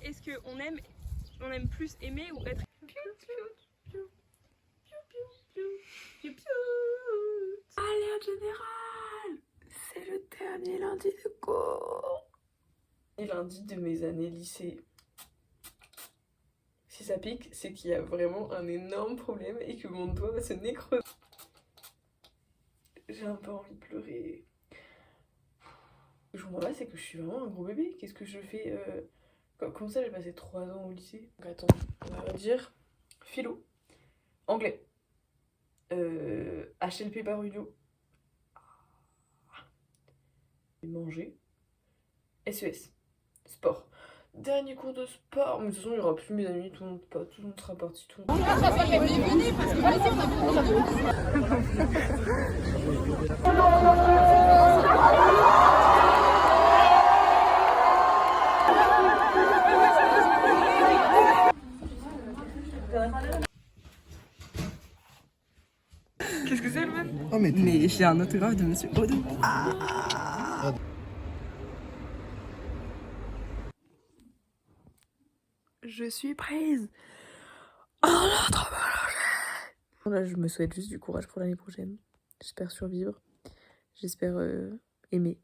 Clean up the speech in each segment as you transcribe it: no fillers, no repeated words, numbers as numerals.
est-ce qu'on aime plus aimer ou être... Alerte générale, c'est le dernier lundi de cours. Et lundi de mes années lycée. Si ça pique, c'est qu'il y a vraiment un énorme problème et que mon doigt va se nécroser. J'ai un peu envie de pleurer. Ce que je comprends pas, c'est que je suis vraiment un gros bébé. Qu'est-ce que je fais Comment ça, j'ai passé 3 ans au lycée? Donc attends, on va dire philo, anglais, HLP par Udio, manger, SES, sport. Dernier cours de sport, mais de toute façon il n'y aura plus mes amis, tout le monde sera parti, tout le monde. Qu'est-ce que c'est le même? Oh mais j'ai un autographe de Monsieur Odo. Je suis prise. Oh là, trop mal. Là, je me souhaite juste du courage pour l'année prochaine. J'espère survivre. J'espère aimer.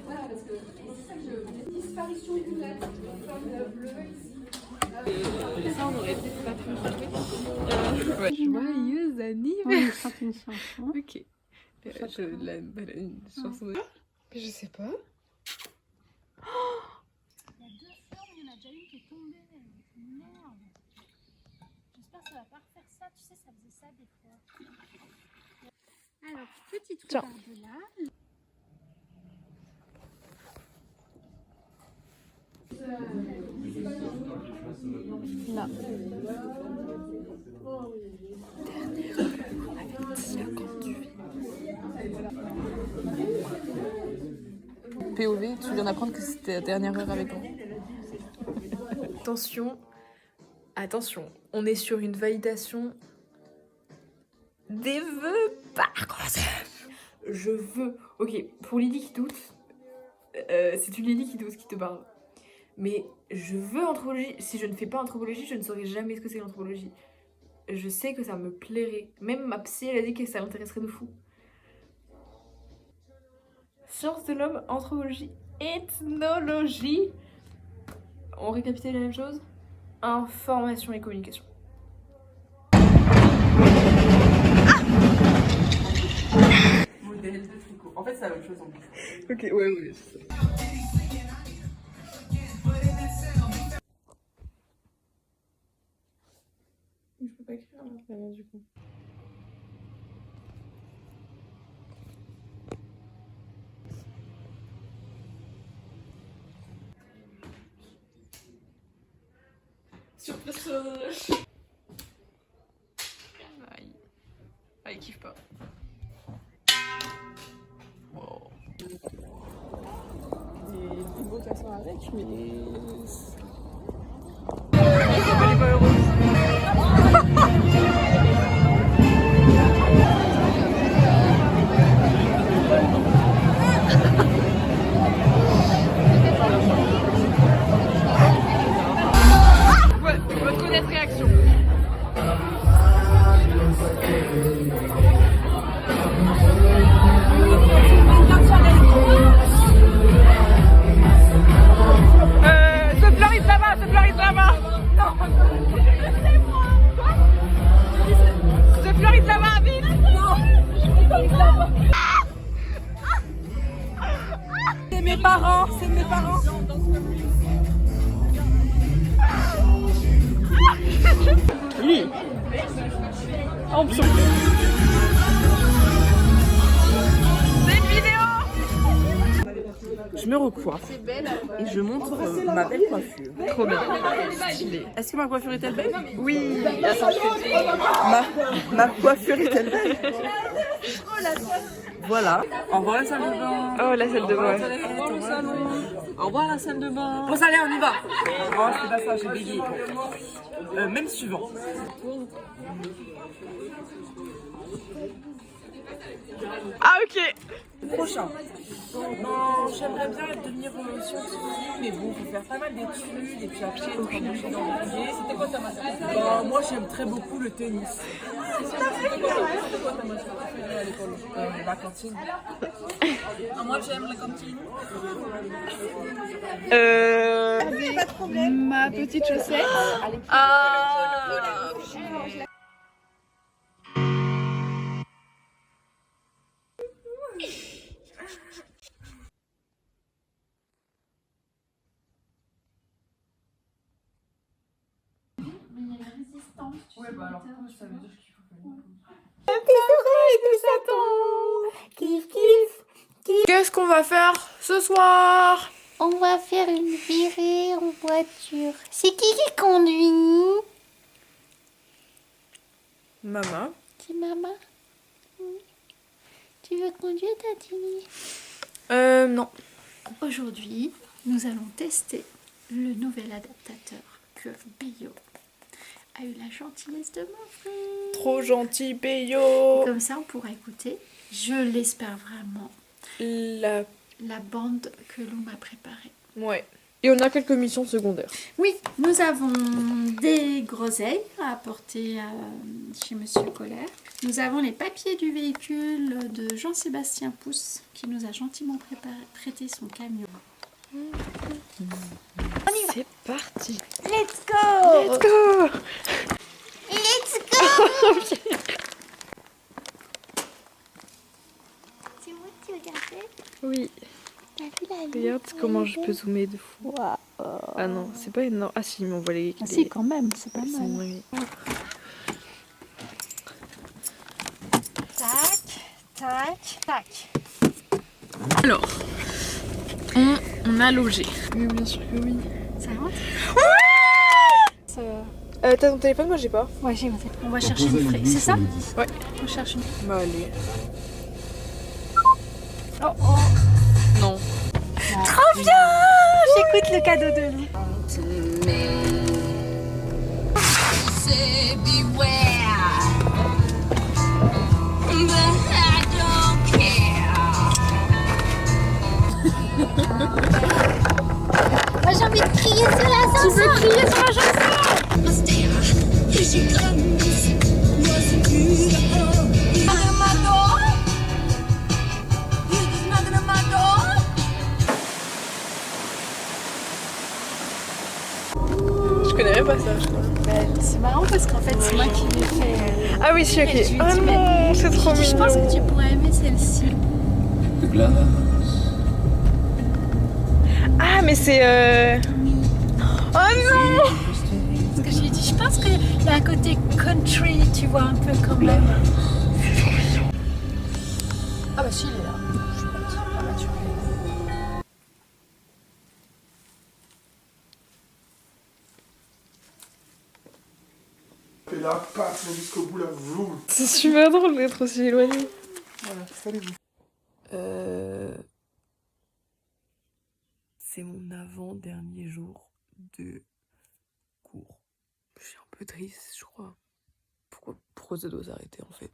Voilà, parce que c'est ça que je... Disparition complète, forme bleue ici. Ça, on aurait peut-être pas pu jouer. Joyeux anniversaire. Une chanson. Ok. Une chanson de... Je sais pas. Il y a 2 fleurs, mais il y en a déjà une qui est tombée. Merde. J'espère que ça va pas refaire ça. Tu sais, ça faisait ça des fois. Alors, petit truc par de là. Là. POV, tu viens d'apprendre que c'était la dernière heure avec moi. Attention, attention, on est sur une validation des vœux Parcoursup. Je veux. Ok, pour Lily qui doute, c'est une Lily qui doute qui te parle. Mais je veux anthropologie. Si je ne fais pas anthropologie, je ne saurais jamais ce que c'est l'anthropologie. Je sais que ça me plairait. Même ma psy, elle a dit que ça l'intéresserait de fou. Sciences de l'homme, anthropologie, ethnologie. On récapitule la même chose. Information et communication. Modèle de tricot. En fait, c'est la même chose en plus. Ok, ouais, c'est ça. Je peux pas écrire là, du coup. Surprise. Ah, il kiffe pas. Wow. Des beaux casseurs avec, mais... Elle est pas heureuse. Votre honnête réaction. Se Floride là-bas, se Floride là-bas. Se Floride là-bas, vite. C'est mes parents, c'est mes parents. Oui. Option. C'est une vidéo. Je me recoiffe et je montre ma belle coiffure. Trop bien. Stylé. Est-ce que ma coiffure est-elle belle? Oui. Attends, ma coiffure est-elle belle? Voilà. Au revoir la salle de bain. Oh, la salle de bain. Au revoir le salon. Au revoir la salle de bain. Bon, ça allez, on y va. Oh, c'est pas ça, j'ai bégayé. Même suivant. Ah ok. Prochain. Non, j'aimerais bien devenir scientifique, mais bon, faut faire pas mal d'études et puis après être embauché dans le privé. C'était quoi ta matière? Bah, moi j'aime très beaucoup le tennis. C'était quoi ta matière préférée à l'école? La cantine. Non, moi j'aime la cantine. Ma petite chaussette. Ah. Mais il y a une résistance. Ouais, bah alors, ça veut dire qu'il faut faire une pause. Qu'est-ce qu'on va faire ce soir? On va faire une virée en voiture. C'est qui conduit? Maman. C'est maman. Tu veux conduire, Tatini? Non. Aujourd'hui, nous allons tester le nouvel adaptateur que Bio a eu la gentillesse de m'offrir. Trop gentil, Peyo. Comme ça, on pourra écouter, je l'espère vraiment, La... la bande que l'on m'a préparée. Ouais. Et on a quelques missions secondaires. Oui, nous avons des groseilles à apporter chez Monsieur Colère. Nous avons les papiers du véhicule de Jean-Sébastien Pousse qui nous a gentiment prêté son camion. C'est parti. Let's go! Let's go. Let's go! C'est moi qui regardais. Oui. T'as vu la ligne? Regarde comment je peux zoomer de fou. Wow. Ah non, c'est pas énorme. Ah si, mais on voit les... Ah si, quand même, c'est pas les- mal. oui. Tac, tac, tac. Alors, on a logé. Oui, bien sûr que oui. Ça rentre? T'as ton téléphone? Moi j'ai pas. Ouais, j'ai monté. On va chercher une fraise. C'est ça? Ouais. On cherche une. Bah allez. Oh oh! Non. Trop bien! J'écoute le cadeau de Lou. Moi j'ai envie de crier sur la chanson. Tu veux crier sur la chanson? Je connais même pas ça, je crois. C'est marrant parce qu'en fait c'est moi qui l'ai fait. Ah oui, si, ok. Je lui ai dit, Ah non, c'est trop mignon. Je pense que tu pourrais aimer celle-ci. Ah mais c'est... Oh non. Parce que je lui ai dit, je pense qu'il y a un côté country, tu vois, un peu quand même. Ah bah si, il est là. Je suis partie. Ah bah tu peux. Et là, paf, jusqu'au bout, là, vous. C'est super drôle d'être aussi éloigné. Voilà, salut-vous. C'est mon avant-dernier jour de cours. Je suis un peu triste, je crois. Pourquoi ça doit s'arrêter en fait?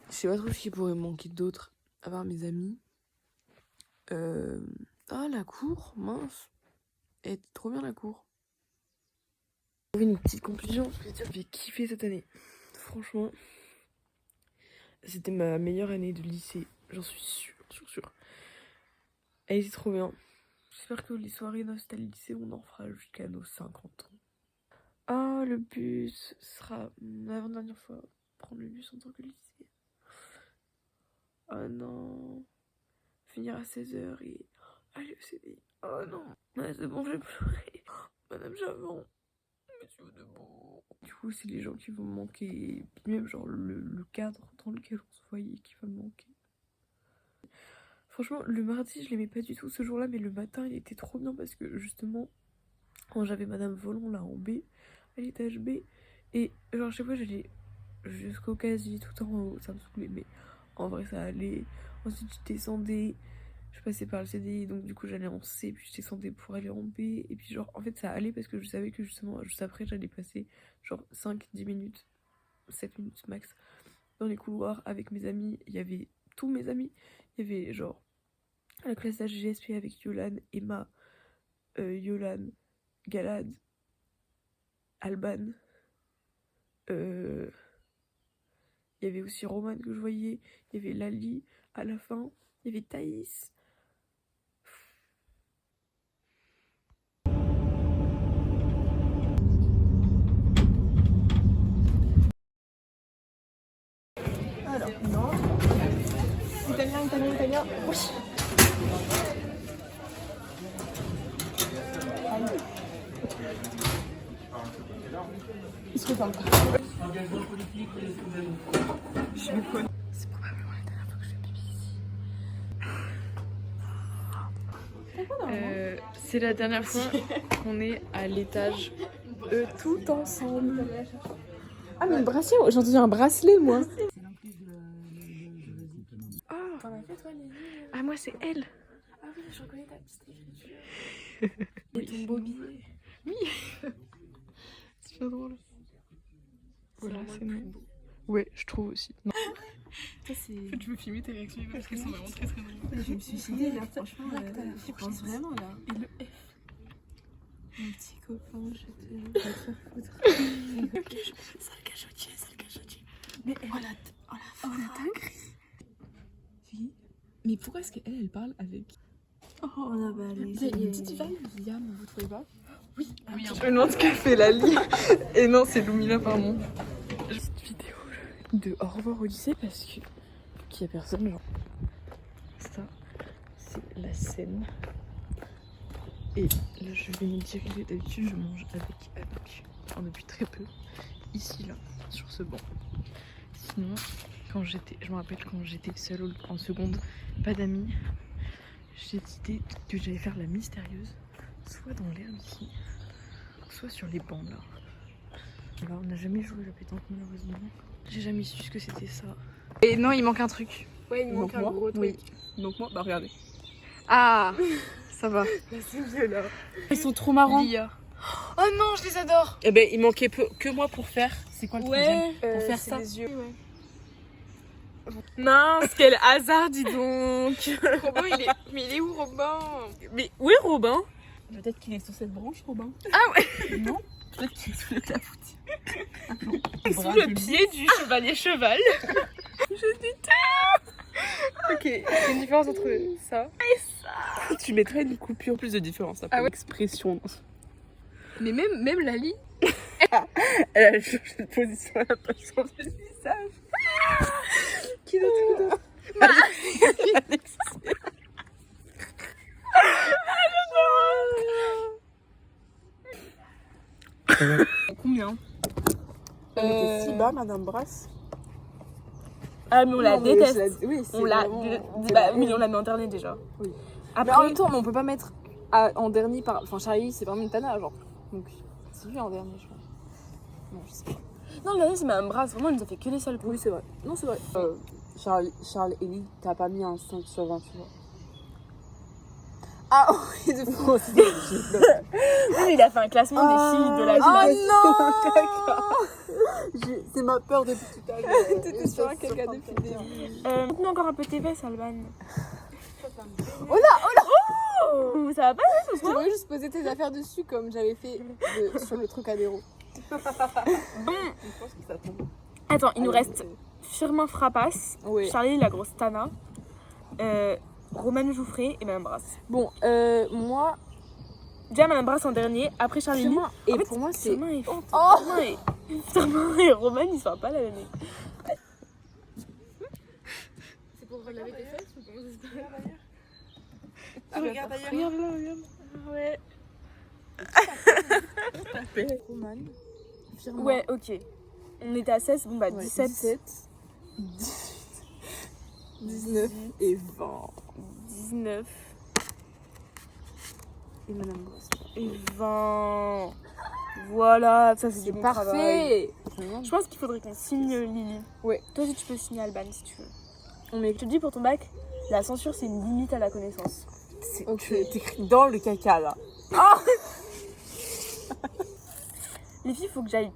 Je sais pas trop ce qui pourrait me manquer d'autre, à part mes amis. Ah, la cour, mince. Elle était trop bien la cour. J'ai une petite conclusion, je veux dire, j'ai kiffé cette année. Franchement, c'était ma meilleure année de lycée, j'en suis sûre. Elle était trop bien. J'espère que les soirées nostalgie, on en fera jusqu'à nos 50 ans. Ah, le bus, ce sera mon avant-dernière fois prendre le bus en tant que lycée. Oh non, finir à 16h et aller au CDI. Oh non, ouais, c'est bon, je vais pleurer. Madame Javon, monsieur debout. Du coup, c'est les gens qui vont me manquer. Puis même genre le cadre dans lequel on se voyait qui va me manquer. Franchement, le mardi, je l'aimais pas du tout ce jour-là, mais le matin, il était trop bien parce que justement, quand j'avais Madame Volon là en B, à l'étage B, et genre à chaque fois j'allais jusqu'au quasi tout en haut, ça me saoulait, mais en vrai ça allait. Ensuite je descendais, je passais par le CDI, donc du coup j'allais en C, puis je descendais pour aller en B, et puis genre en fait ça allait parce que je savais que justement juste après j'allais passer genre 5-10 minutes, 7 minutes max dans les couloirs avec mes amis. Il y avait tous mes amis. Il y avait genre la classe d'AGSP avec Yolan, Emma, Yolan, Galad, Alban. Il y avait aussi Roman que je voyais. Il y avait Lali à la fin. Il y avait Thaïs. Alors, non. Italien. Oui. Est-ce que t'as encore? Je me connais. C'est probablement la dernière fois que je fais pipi ici. C'est la dernière fois qu'on est à l'étage tout ensemble. Ah, mais le bracelet, j'ai entendu un bracelet, moi. Ah, moi c'est elle. Ah oui, je reconnais ta petite écriture. Et ton beau billet. Oui. C'est pas drôle. Voilà, c'est bon. Ouais, je trouve aussi. Non. Ça, c'est... Tu veux filmer tes réactions parce qu'elles sont vraiment très très drôles. Je me suis suicidée là, franchement. Je pense vraiment là. Et le F. Mon petit copain, je te faire foutre. Sale cachotier. Mais elle... Oh la dinguerie. Mais pourquoi est-ce qu'elle parle avec... Oh, on a balayé. Il y a une petite vibe, Liam, vous trouvez pas? Oui, je me demande ce qu'a fait Lali. Et non, c'est Lumina, pardon. Cette vidéo de Au revoir Odyssée parce que qu'il y a personne, genre. Ça, c'est la scène. Et là, je vais me diriger. D'habitude, je mange avec, enfin depuis très peu, ici, là, sur ce banc. Sinon, je me rappelle quand j'étais seule en seconde, pas d'amis, j'ai décidé que j'allais faire la mystérieuse, soit dans l'herbe ici, soit sur les bancs là. Alors, on n'a jamais joué à la pétanque malheureusement. J'ai jamais su ce que c'était ça. Et non, il manque un truc. Ouais, il manque un gros truc. Oui. Donc moi, bah regardez. Ah, ça va. C'est vieux là. Ils sont trop marrants. Lia. Oh non, je les adore. Eh ben, il manquait que moi pour faire. C'est quoi le troisième? Pour faire c'est ça. les yeux. Ouais. Mince, quel hasard, dis donc. Robin, mais il est où Robin? Mais où est Robin? Peut-être qu'il est sur cette branche, Robin. Ah ouais. Non? Peut-être qu'il est sous le clafoutis. Sous le pied du chevalier cheval. Ok, il y a une différence entre ça. Tu mettrais une coupure plus de différence. Ah ouais. Expression. Mais même Lali. Elle a changé de position, elle a pas changé de visage. Qui d'autre? Combien? Elle était si bas, Madame Brasse. Ah, mais on la déteste. Oui, c'est On l'a. Bah, mais on l'a mis en dernier déjà. Oui. Après, Mais en même temps, on peut pas mettre en dernier par. Enfin, Charlie, c'est vraiment une tana, genre. Donc, c'est lui en dernier, je pense. Non, je sais pas. non, le dernier, c'est Madame Brasse. Vraiment, elle nous a fait que des sales coups. Oui, c'est vrai. Non, c'est vrai. Charles Ellie, t'as pas mis un 5 sur 20, tu vois. Ah oui, de fou. Oui, mais il a fait un classement des filles de la ville. C'est ma peur depuis tout à l'heure. T'étais sur un caca depuis le début. Montre-nous encore un peu tes fesses, Alban. Oh là. Oh, ça va pas ça ce Tu soir? devrais juste poser tes affaires dessus comme j'avais fait sur le Trocadéro. Je pense que ça tombe. Attends, il nous reste Firmin Frappasse, Oui. Charlie la grosse Tana, Romane Jouffré et Madame Brasse. Bon, moi. Déjà Madame Brasse en dernier, après Charlie. Firmin, et En fait, pour moi, c'est. Firmin et, Oh Firmin et Romane, ils sont pas la même. C'est pour laver tes fesses ou comment ça se passe? Regarde d'ailleurs. Regarde là, regarde. Ouais. Romane. Firmin. Ouais, ok. On était à 16, bon bah 17. 17, 18, 19 et 20. 19 Et Madame Brasse. et 20. Voilà, ça c'est C'est bon travail. parfait. Je pense qu'il faudrait qu'on signe Lily. Ouais. Toi aussi tu peux signer Alban si tu veux. On est. Je te dis pour ton bac, la censure c'est une limite à la connaissance. Ok. T'écris dans le caca là. Les Les filles, faut que j'aille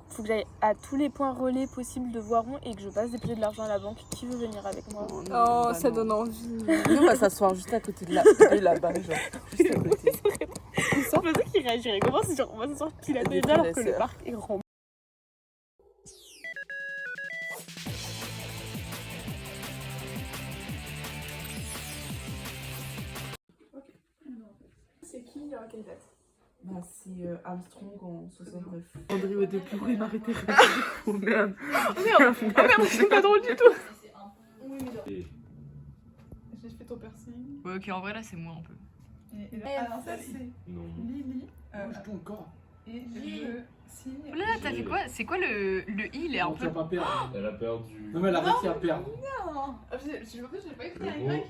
à tous les points relais possibles de Voiron et que je passe déposer de l'argent à la banque. Qui veut venir avec moi? Oh, ça donne envie. Nous, on va s'asseoir juste à côté de là-bas, genre. Juste à côté. C'est pour ça qu'il réagirait comment si genre on va s'asseoir pile à côté de là alors que le parc est rempli. C'est qui à quelle date? Bah, c'est Armstrong en 69. André au début pourrait m'arrêter. Oh merde, c'est pas drôle du tout. J'ai fait ton piercing. Ouais, ok, en vrai là c'est moi un peu. Alors ça c'est Lily. Bouge-toi encore. Et je signe. Oh là là, t'as fait quoi? C'est quoi le i? Il est un peu. pas perdre. Elle a perdu. Non, mais elle a réussi à perdre. Non. J'ai pas écrit un Y.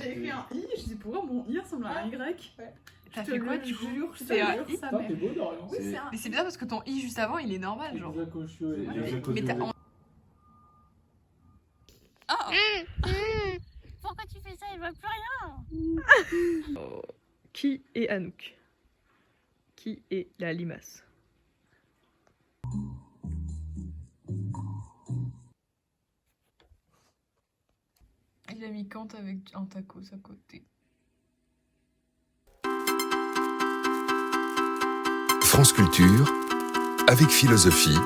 J'ai écrit un I. Je dis pourquoi mon I ressemble à un Y. T'as fait quoi du coup? C'est un I. Putain, t'es beau, Dorian. Oui, c'est un. Mais c'est bizarre parce que ton i juste avant il est normal genre. Mais t'as. Ah! Pourquoi tu fais ça? Il voit plus rien. Qui est Anouk? Qui est la limace? Il a mis Kant avec un tacos à côté. France Culture, avec philosophie,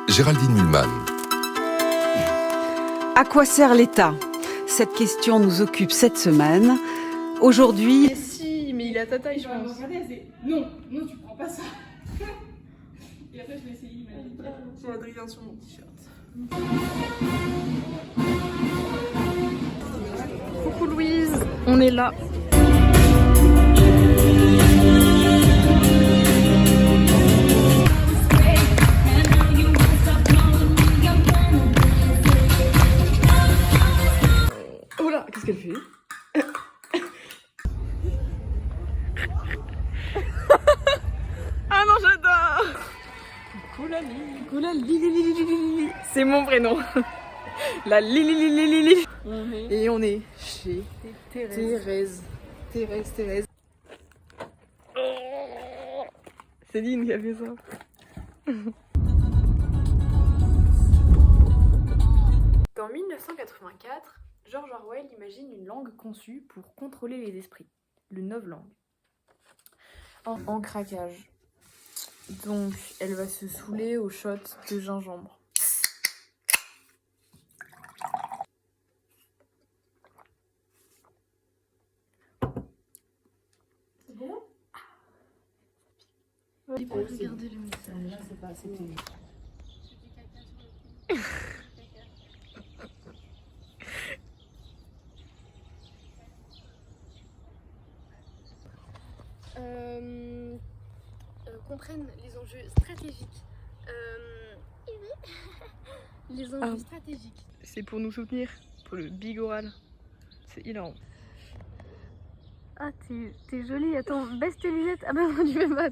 Géraldine Mühlmann. À quoi sert l'État? Cette question nous occupe cette semaine. Aujourd'hui... Mais si, mais il a ta taille je pense. Non, tu prends pas ça. Et après je l'ai essayé, il m'a dit j'ai Adrien sur mon t-shirt. Coucou Louise, on est là. Oh là, qu'est-ce qu'elle fait? Ah non, j'adore! Coulali. C'est mon prénom. La Lili. Et on est chez Thérèse. Thérèse. Céline qui a fait ça. Dans 1984, George Orwell imagine une langue conçue pour contrôler les esprits, le novlangue. En craquage. Donc, elle va se saouler au shot de gingembre. C'est bon? Regardez le message. Là, c'est pas assez télé. Comprennent les enjeux stratégiques. Les enjeux stratégiques. C'est pour nous soutenir, pour le big oral. C'est hilarant. Ah, t'es jolie. Attends, baisse tes lunettes. Ah bah non, tu veux pas.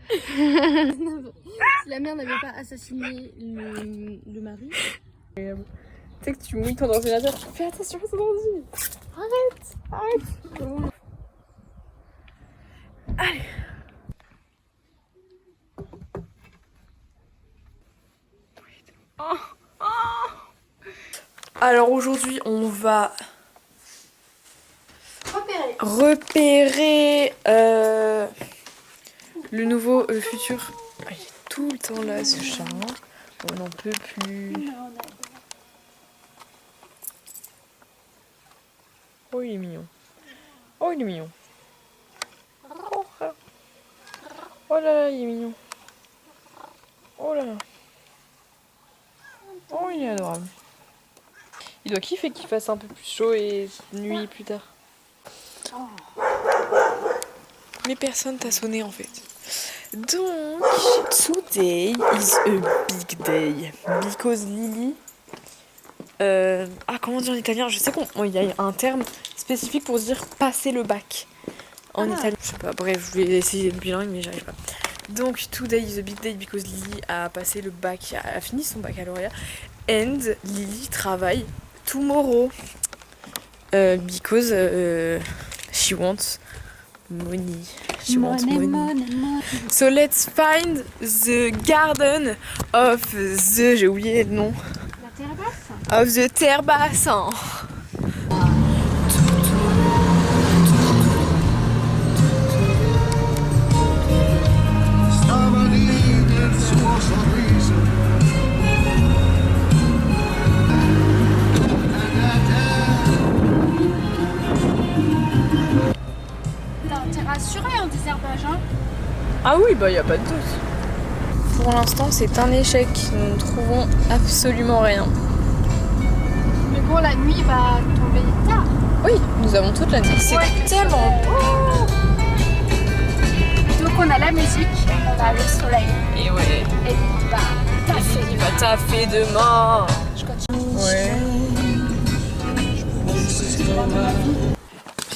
Si la mère n'avait pas assassiné le mari. Tu sais que tu mouilles ton ordinateur. Fais attention à ton ordi. Arrête. Allez. Alors aujourd'hui on va repérer le nouveau futur. Il est tout le temps là ce chat. On n'en peut plus. Oh il est mignon. Oh il est mignon. Oh là là il est mignon. Oh là là. Oh il est adorable. Il doit kiffer qu'il fasse un peu plus chaud et nuit plus tard. Mais personne t'a sonné en fait. Donc, today is a big day. Because Lily... comment dire en italien? Je sais qu'il y a un terme spécifique pour dire passer le bac. En italien. Je sais pas, bref, je vais essayer d'être bilingue mais j'arrive pas. Donc, today is a big day because Lily a passé le bac, a fini son baccalauréat. And Lily travaille tomorrow. Because she wants money. She wants money. So let's find the garden of the... J'ai oublié le nom. La terre basse. Of the terre basse. T'es rassuré en désherbage, hein? Ah oui, bah y a pas de doute. Pour l'instant, c'est un échec. Nous ne trouvons absolument rien. Mais bon, la nuit va tomber tard. Oui, nous avons toute la nuit. C'est tellement beau. Donc on a la musique, on a le soleil. Et ouais. Et bah, taffer. Il va taffer demain. Je continue. Ouais.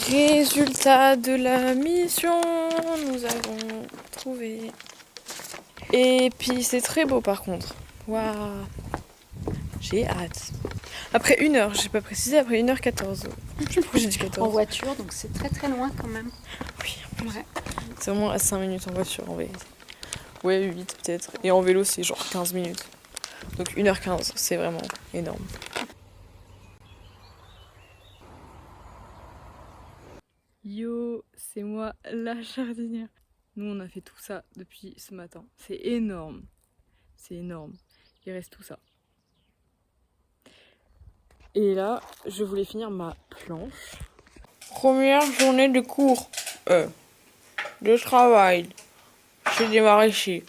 Résultat de la mission, nous avons trouvé. Et puis c'est très beau par contre. Waouh. J'ai hâte. Après 1 heure, j'ai pas précisé, après 1h14. Je sais pas pourquoi j'ai dit 14. En voiture, donc c'est très très loin quand même. Oui, Ouais. c'est vraiment à 5 minutes en voiture en vérité. Ouais, 8 peut-être. Et en vélo, c'est genre 15 minutes. Donc 1h15, c'est vraiment énorme. Yo, c'est moi la jardinière. Nous, on a fait tout ça depuis ce matin. C'est énorme. C'est énorme. Il reste tout ça. Et là, je voulais finir ma planche. Première journée de cours. De travail. Chez des maraîchers.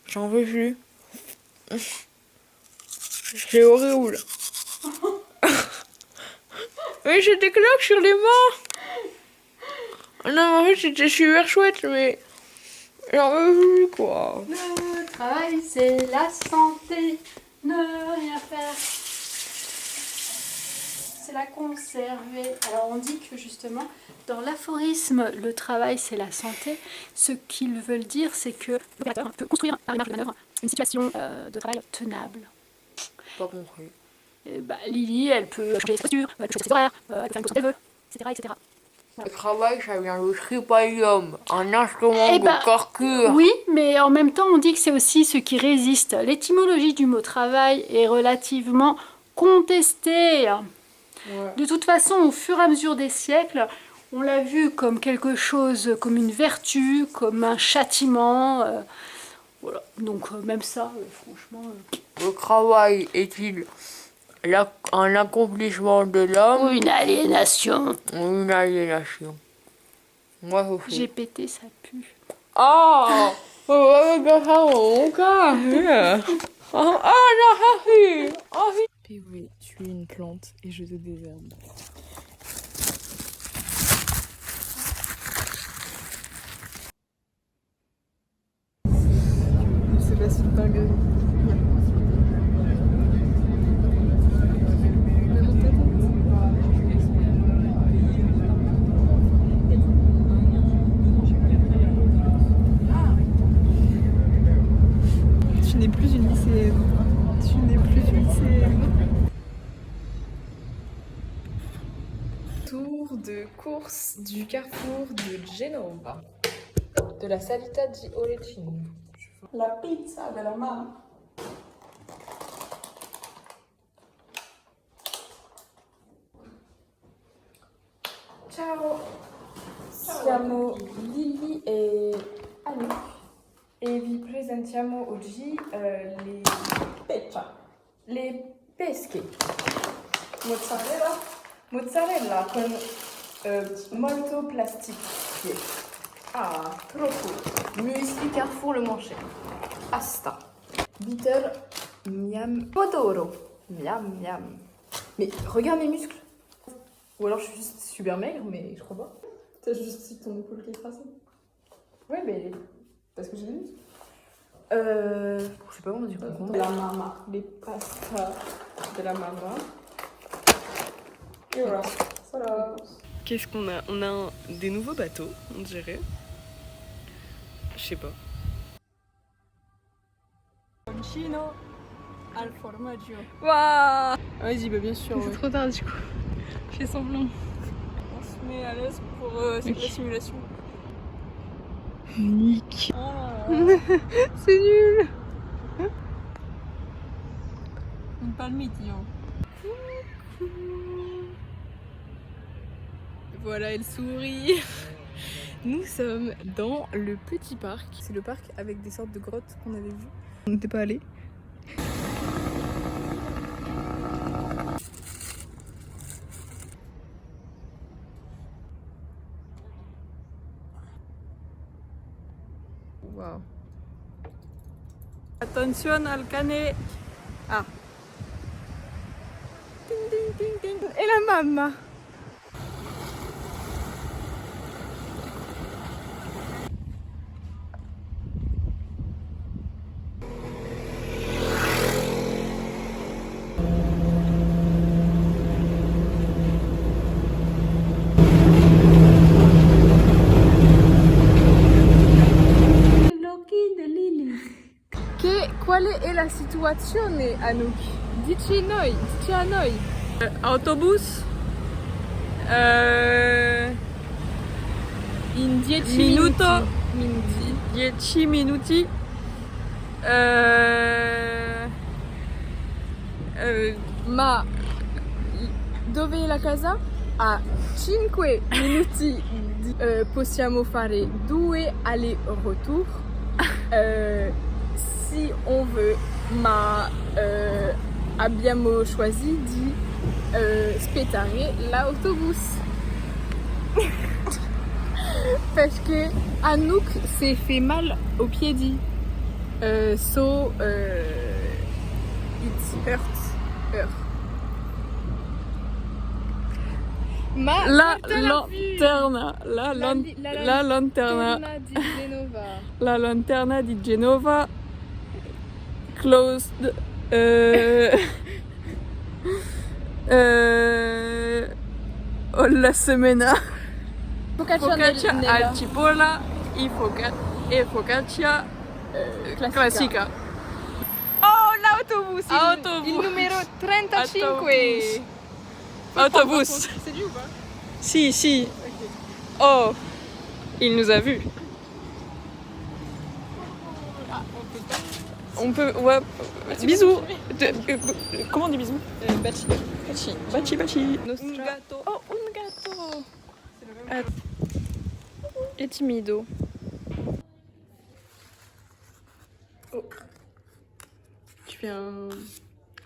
J'en veux plus. C'est horrible. Mais j'ai des claques sur les mains. Non, mais en fait, c'était super chouette, mais j'en veux plus, quoi. Le travail, c'est la santé. Ne rien faire, c'est la conserver. Alors, on dit que justement, dans l'aphorisme, le travail, c'est la santé. Ce qu'ils veulent dire, c'est que l'opérateur peut construire par une marge de manœuvre une situation de travail tenable. Pas compris. Lily, elle peut changer ses postures, elle peut changer ses horaires, elle peut faire une pause quand elle veut, etc. etc. Le travail, ça vient du tripalium, un instrument de parcours. Oui, mais en même temps, on dit que c'est aussi ce qui résiste. L'étymologie du mot travail est relativement contestée. Ouais. De toute façon, au fur et à mesure des siècles, on l'a vu comme quelque chose, comme une vertu, comme un châtiment. Voilà. Donc même ça, franchement... Le travail est-il un accomplissement de l'homme Ou une aliénation. Une aliénation. Moi, je fais. J'ai pété, ça pue. Oh! Oh, mon cas! Oh, non, et oui, tu es une plante et je te désherbe. C'est pas si dingue. Tu n'es plus une lycéenne. Tu n'es plus une lycéenne. Tour de course du carrefour de Genova. De la Salita di Olecchino. La pizza de la maman. Ciao. Siamo Lily e Anouk e vi presentiamo oggi le pesche. Mozzarella con molto plastique. Ah, troppo. Muesli Carrefour Le Manchet. Asta. Bitter miam podoro. Miam miam. Mais regarde mes muscles. Ou alors je suis juste super maigre, mais je crois pas. T'as juste aussi ton épaule qui est tracée. Ouais, mais parce que j'ai des muscles. Je sais pas comment on dit concombre. La maman. Les pastas de la maman. Et voilà. Voilà. Qu'est-ce qu'on a? On a des nouveaux bateaux, on dirait. Je sais pas. Chino al formaggio. Waouh! Vas-y, bah bien sûr. C'est trop tard du coup. Je fais semblant. On se met à l'aise pour la simulation. Nick. On C'est nul. Un palmito. Voilà, elle sourit. Nous sommes dans le petit parc. C'est le parc avec des sortes de grottes qu'on avait vues. On n'était pas allés. Wow. Attention al cane. Ah. Ding ding ding ding. Et la mamma. Quale è la situazione, Anouk? Dici a noi. Autobus in 10 minuti. Ma dove è la casa? A 5 minuti possiamo fare 2 aller-retour. Si on veut, ma abbiamo choisi di aspettare l'autobus. Parce que Anouk s'est fait mal au piedi. So it hurts her. Ma la lanterna di Genova closed la semana. Focaccia al cipolla e focaccia classica. Oh, l'autobus! Il numero 35. Autobus. C'est lui ou pas? Si. Okay. Oh, il nous a vus. On peut, ouais. Bisous. Comment on dit bisous? Baci. Un gatto. Oh, un gatto. Et timido. Oh. Tu fais un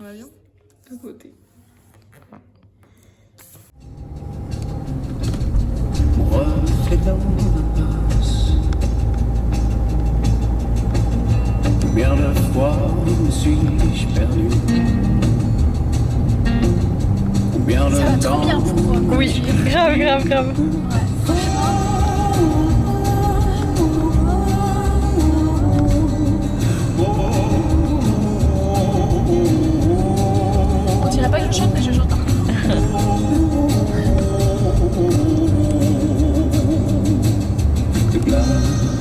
avion de côté. Reflet dans l'impasse. Combien de fois me suis-je perdu? Combien de temps? Oui, grave. On dirait pas que je chante, mais je chante. De glace.